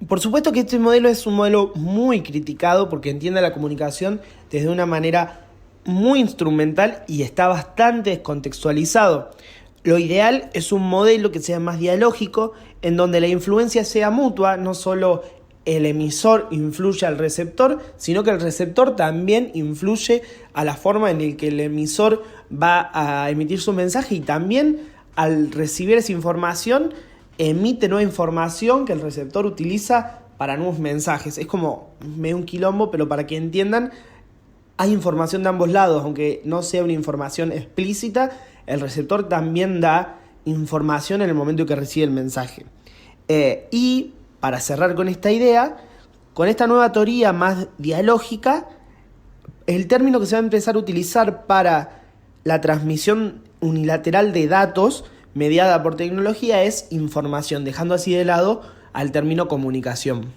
Por supuesto que este modelo es un modelo muy criticado porque entiende la comunicación desde una manera muy instrumental y está bastante descontextualizado. Lo ideal es un modelo que sea más dialógico, en donde la influencia sea mutua, no solo el emisor influye al receptor, sino que el receptor también influye a la forma en la que el emisor va a emitir su mensaje y también al recibir esa información emite nueva información que el receptor utiliza para nuevos mensajes. Es como medio un quilombo, pero para que entiendan, hay información de ambos lados, aunque no sea una información explícita, el receptor también da información en el momento en que recibe el mensaje. Y para cerrar con esta idea, con esta nueva teoría más dialógica, el término que se va a empezar a utilizar para la transmisión unilateral de datos mediada por tecnología es información, dejando así de lado al término comunicación.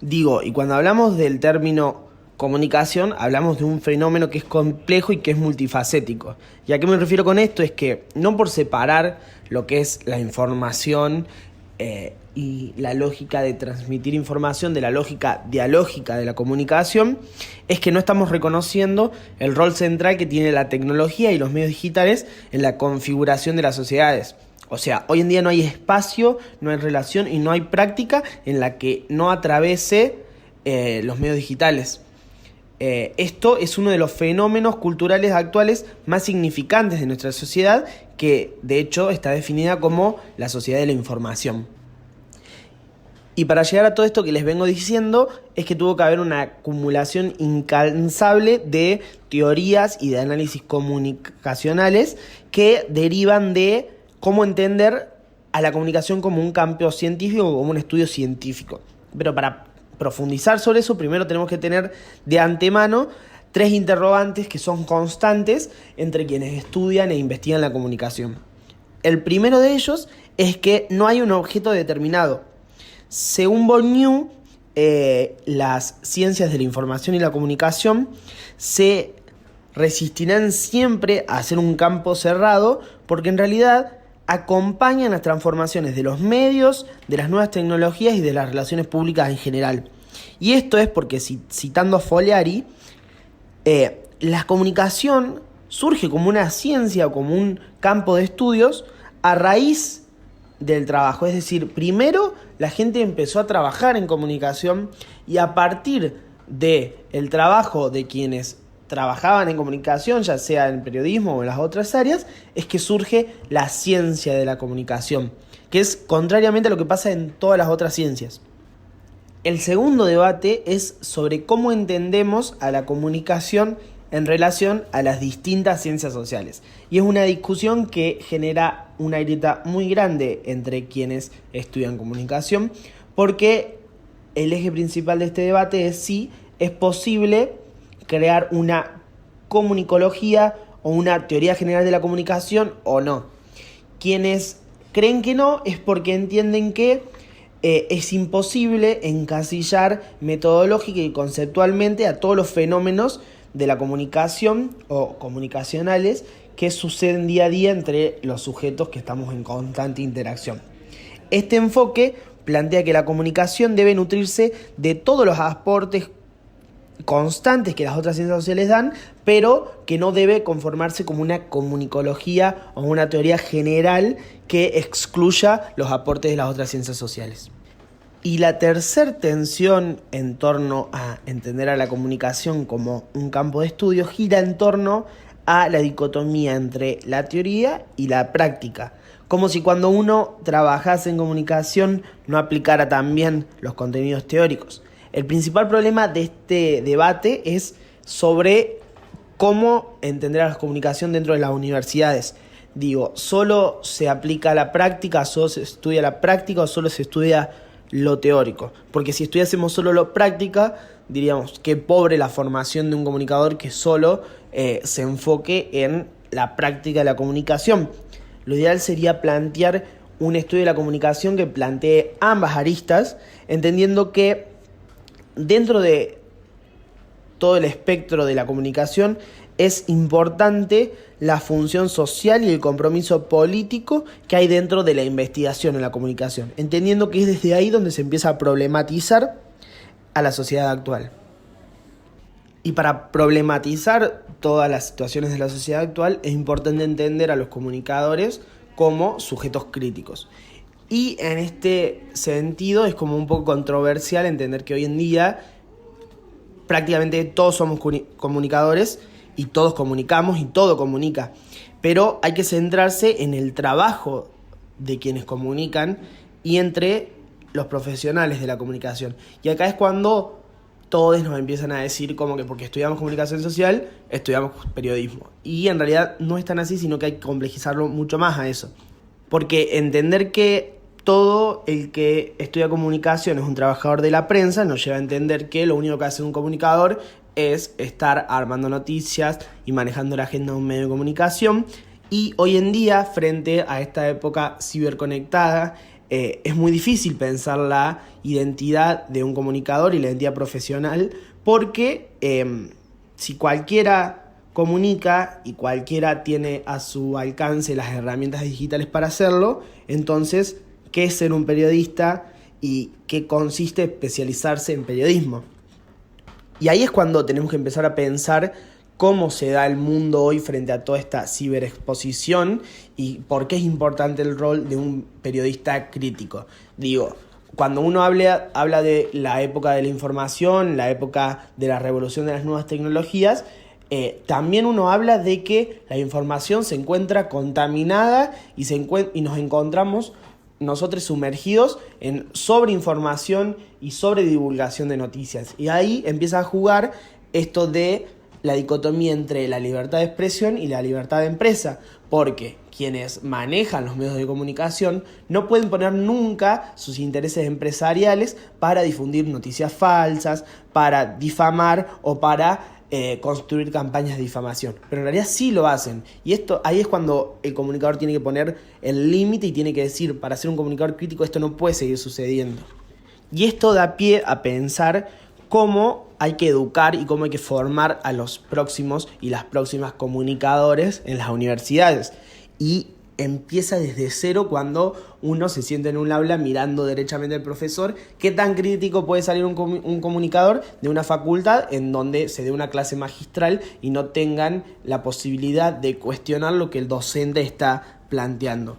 Digo, y cuando hablamos del término comunicación, hablamos de un fenómeno que es complejo y que es multifacético. ¿Y a qué me refiero con esto? Es que no por separar lo que es la información y la lógica de transmitir información de la lógica dialógica de la comunicación, es que no estamos reconociendo el rol central que tiene la tecnología y los medios digitales en la configuración de las sociedades. O sea, hoy en día no hay espacio, no hay relación y no hay práctica en la que no atravese los medios digitales. Esto es uno de los fenómenos culturales actuales más significantes de nuestra sociedad, que de hecho está definida como la sociedad de la información. Y para llegar a todo esto que les vengo diciendo, es que tuvo que haber una acumulación incansable de teorías y de análisis comunicacionales que derivan de cómo entender a la comunicación como un campo científico, como un estudio científico. Pero para profundizar sobre eso, primero tenemos que tener de antemano tres interrogantes que son constantes entre quienes estudian e investigan la comunicación. El primero de ellos es que no hay un objeto determinado. Según Bourdieu, las ciencias de la información y la comunicación se resistirán siempre a ser un campo cerrado porque en realidad acompañan las transformaciones de los medios, de las nuevas tecnologías y de las relaciones públicas en general. Y esto es porque, citando a Foliari, la comunicación surge como una ciencia o como un campo de estudios a raíz del trabajo. Es decir, primero la gente empezó a trabajar en comunicación y a partir del trabajo de quienes trabajaban en comunicación, ya sea en periodismo o en las otras áreas, es que surge la ciencia de la comunicación, que es contrariamente a lo que pasa en todas las otras ciencias. El segundo debate es sobre cómo entendemos a la comunicación en relación a las distintas ciencias sociales. Y es una discusión que genera una grieta muy grande entre quienes estudian comunicación, porque el eje principal de este debate es si es posible crear una comunicología o una teoría general de la comunicación o no. Quienes creen que no es porque entienden que es imposible encasillar metodológica y conceptualmente a todos los fenómenos de la comunicación o comunicacionales que suceden día a día entre los sujetos que estamos en constante interacción. Este enfoque plantea que la comunicación debe nutrirse de todos los aportes constantes que las otras ciencias sociales dan, pero que no debe conformarse como una comunicología o una teoría general que excluya los aportes de las otras ciencias sociales. Y la tercera tensión en torno a entender a la comunicación como un campo de estudio gira en torno a la dicotomía entre la teoría y la práctica. Como si cuando uno trabajase en comunicación no aplicara también los contenidos teóricos. El principal problema de este debate es sobre cómo entender a la comunicación dentro de las universidades. Digo, ¿solo se aplica la práctica, solo se estudia la práctica o solo se estudia lo teórico? Porque si estudiásemos solo lo práctica, diríamos que pobre la formación de un comunicador que solo se enfoque en la práctica de la comunicación. Lo ideal sería plantear un estudio de la comunicación que plantee ambas aristas, entendiendo que dentro de todo el espectro de la comunicación es importante la función social y el compromiso político que hay dentro de la investigación en la comunicación, entendiendo que es desde ahí donde se empieza a problematizar a la sociedad actual. Y para problematizar todas las situaciones de la sociedad actual es importante entender a los comunicadores como sujetos críticos. Y en este sentido es como un poco controversial entender que hoy en día prácticamente todos somos comunicadores y todos comunicamos y todo comunica. Pero hay que centrarse en el trabajo de quienes comunican y entre los profesionales de la comunicación. Y acá es cuando todos nos empiezan a decir como que porque estudiamos comunicación social, estudiamos periodismo. Y en realidad no es tan así, sino que hay que complejizarlo mucho más a eso. Porque entender que todo el que estudia comunicación es un trabajador de la prensa nos lleva a entender que lo único que hace un comunicador es estar armando noticias y manejando la agenda de un medio de comunicación. Y hoy en día, frente a esta época ciberconectada, es muy difícil pensar la identidad de un comunicador y la identidad profesional porque si cualquiera comunica y cualquiera tiene a su alcance las herramientas digitales para hacerlo, entonces, ¿qué es ser un periodista y qué consiste especializarse en periodismo? Y ahí es cuando tenemos que empezar a pensar cómo se da el mundo hoy frente a toda esta ciberexposición y por qué es importante el rol de un periodista crítico. Digo, cuando uno habla de la época de la información, la época de la revolución de las nuevas tecnologías, también uno habla de que la información se encuentra contaminada y nos encontramos nosotros sumergidos en sobreinformación y sobredivulgación de noticias. Y ahí empieza a jugar esto de la dicotomía entre la libertad de expresión y la libertad de empresa, porque quienes manejan los medios de comunicación no pueden poner nunca sus intereses empresariales para difundir noticias falsas, para difamar o para construir campañas de difamación, pero en realidad sí lo hacen, y ahí es cuando el comunicador tiene que poner el límite y tiene que decir, para ser un comunicador crítico esto no puede seguir sucediendo. Y esto da pie a pensar cómo hay que educar y cómo hay que formar a los próximos y las próximas comunicadores en las universidades. Y empieza desde cero cuando uno se siente en un aula mirando derechamente al profesor. ¿Qué tan crítico puede salir un comunicador de una facultad en donde se dé una clase magistral y no tengan la posibilidad de cuestionar lo que el docente está planteando?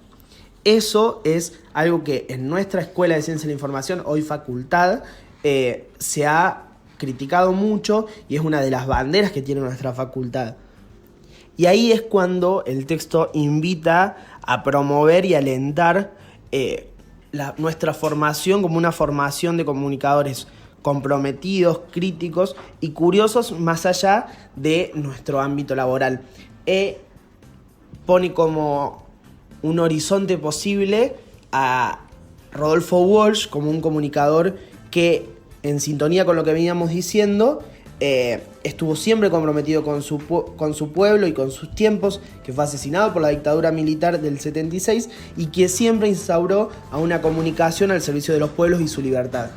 Eso es algo que en nuestra Escuela de Ciencia de la Información, hoy facultad, se ha criticado mucho y es una de las banderas que tiene nuestra facultad. Y ahí es cuando el texto invita a promover y alentar nuestra formación como una formación de comunicadores comprometidos, críticos y curiosos más allá de nuestro ámbito laboral. Pone como un horizonte posible a Rodolfo Walsh como un comunicador que, en sintonía con lo que veníamos diciendo, estuvo siempre comprometido con su pueblo y con sus tiempos, que fue asesinado por la dictadura militar del 76 y que siempre instauró a una comunicación al servicio de los pueblos y su libertad.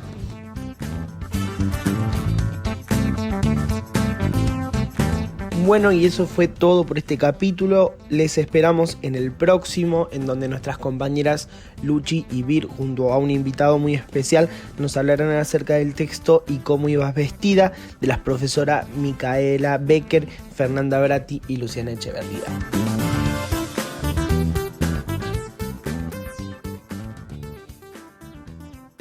Bueno, y eso fue todo por este capítulo. Les esperamos en el próximo, en donde nuestras compañeras Luchi y Vir, junto a un invitado muy especial, nos hablarán acerca del texto Y cómo ibas vestida, de las profesoras Micaela Becker, Fernanda Bratti y Luciana Echeverría.